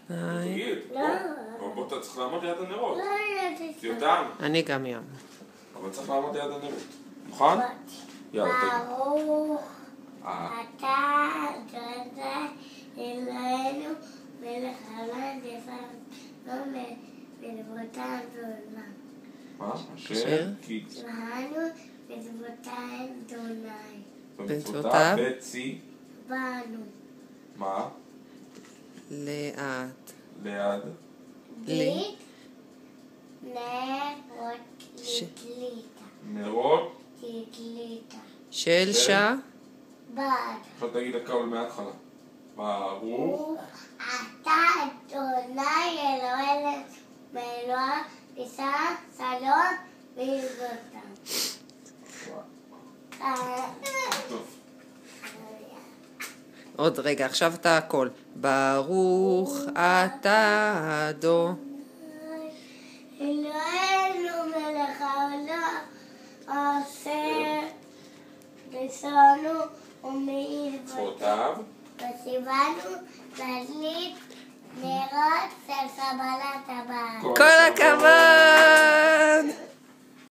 תגיד. בוא אתה צריך לעמוד ליד הנרות. לא ידעתי. יותם. אני גם ים. אבל צריך לעמוד ליד הנרות. מוכן? יאללה, תגיד. ברוך אתה אדוני אלוהינו מלך העולם לפעמים ולבותם לעולם. מה? אשר? כי... לנו ולבותם אדוני. במצוותיו בצי. בנו. מה? לאט. ליד. לי. נרות לתליתה. נרות. תתליתה. של שע. בד. עכשיו תגיד הכל מההתחלה. ברוך. אתה אדוני אלוהינו מאלוהים פיסה סלון ולבותם. טוב. עוד רגע, עכשיו אתה הכל. ברוך אתה אדוני. אלוהינו מלך העולם אשר בסנו ומאיר מצוותיו. וציוונו להדליק נרות של קבלת הבית. כל הכבוד!